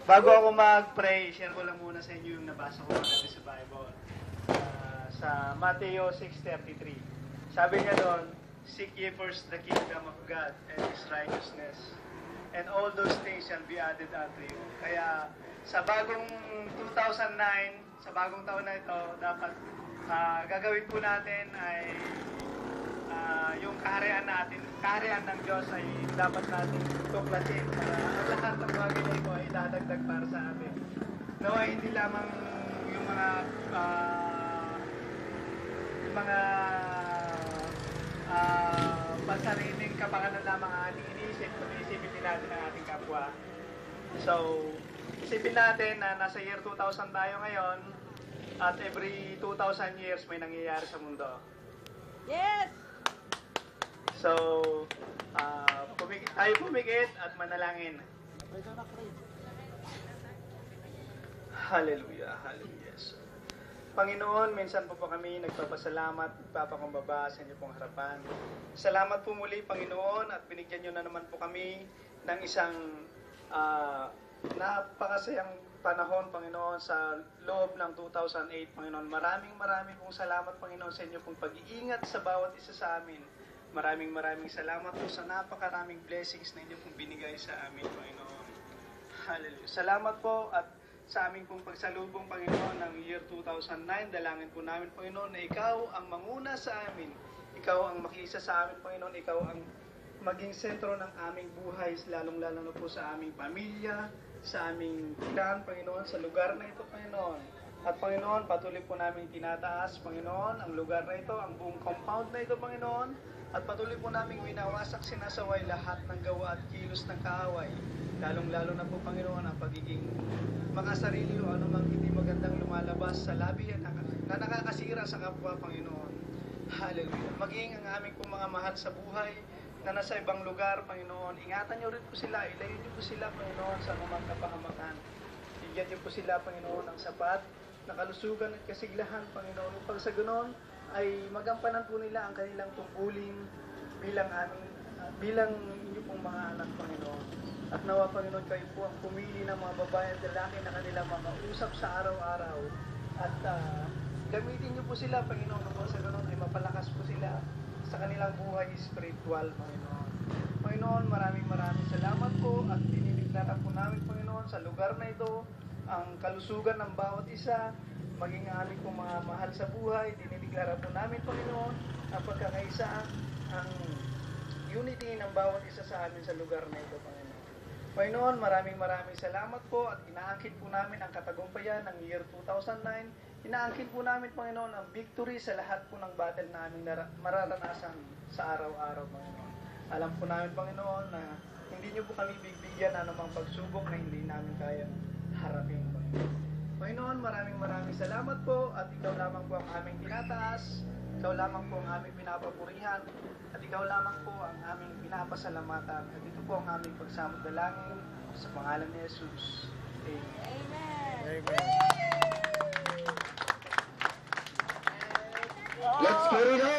Bago ako mag-pray, share ko lang muna sa inyo yung nabasa ko kagabi sa Bible. Sa Mateo 6:33. Sabi niya doon, "Seek ye first the kingdom of God and His righteousness, and all those things shall be added unto you." Kaya sa bagong 2009, sa bagong taon na ito, dapat gagawin po natin ay yung kaharian natin, kaharian ng Diyos ay dapat natin tuklasin para ang lahat ng bagay na ito ay dadagdag para sa atin. Nawa hindi lamang yung mga pansariling kapakanan lamang ang ating iniisip, kundi isipin din natin ang ating kapwa. So, isipin natin na nasa year 2000 tayo ngayon at every 2000 years may nangyayari sa mundo. Yes! So, tayo pumikit at manalangin. Hallelujah, hallelujah. Panginoon, minsan po kami nagpapasalamat, nagpapakumbaba sa inyo pong harapan. Salamat po muli, Panginoon, at binigyan nyo na naman po kami ng isang napakasayang panahon, Panginoon, sa loob ng 2008, Panginoon. Maraming pong salamat, Panginoon, sa inyo pong pag-iingat sa bawat isa sa amin. Maraming salamat po sa napakaraming blessings na inyo pong binigay sa amin, Panginoon. Hallelujah. Salamat po at sa aming pong pagsalubong, Panginoon, ng year 2009, dalangin po namin, Panginoon, na Ikaw ang manguna sa amin. Ikaw ang makiisa sa amin, Panginoon. Ikaw ang maging sentro ng aming buhay, lalong-lalo na po sa aming pamilya, sa aming tiran, Panginoon, sa lugar na ito, Panginoon. At Panginoon, patuloy po namin tinataas, Panginoon, ang lugar na ito, ang buong compound na ito, Panginoon. At patuloy po namin winawasak, sinasaway lahat ng gawa at kilos ng kaaway. Lalong-lalo na po, Panginoon, ang pagiging makasarili o anumang hindi magandang lumalabas sa labi na nakakasira sa kapwa, Panginoon. Hallelujah. Maging ang aming pong mga mahal sa buhay na nasa ibang lugar, Panginoon, ingatan niyo rin po sila, ilayo niyo po sila, Panginoon, sa anumang kapahamakan. Bigyan niyo po sila, Panginoon, ng sapat na kalusugan at kasiglahan, Panginoon, upang sa ganon ay magampanan po nila ang kanilang tungkulin bilang inyo pong mga anak, Panginoon. At nawa, Panginoon, kayo po ang pumili ng mga babae at lalaki na kanilang makausap sa araw-araw. At gamitin niyo po sila, Panginoon, upang sa ganon ay mapalakas po sila sa kanilang buhay spiritual, Panginoon. Panginoon, maraming salamat po at dinideklara po namin, Panginoon, sa lugar na ito, ang kalusugan ng bawat isa, maging ang aming pong mga mahal sa buhay, dinideklara po namin, Panginoon, ang pagkakaisa, ang unity ng bawat isa sa amin sa lugar na ito, Panginoon. Panginoon, maraming salamat po at inaangkin po namin ang katagumpayan ng year 2009. Inaangkin po namin, Panginoon, ang victory sa lahat po ng battle na aming mararanasan sa araw-araw, Panginoon. Alam po namin, Panginoon, na hindi niyo po kami bibigyan ng anumang pagsubok na hindi namin kayang harapin, Panginoon. Panginoon, maraming salamat po at ikaw lamang po ang aming tinataas, ikaw lamang po ang aming pinapapurihan, at ikaw lamang po ang aming pinapasalamatan. At ito po ang aming pagsamot dalangin sa pangalan ni Jesus. Amen. Amen. Let's get it on!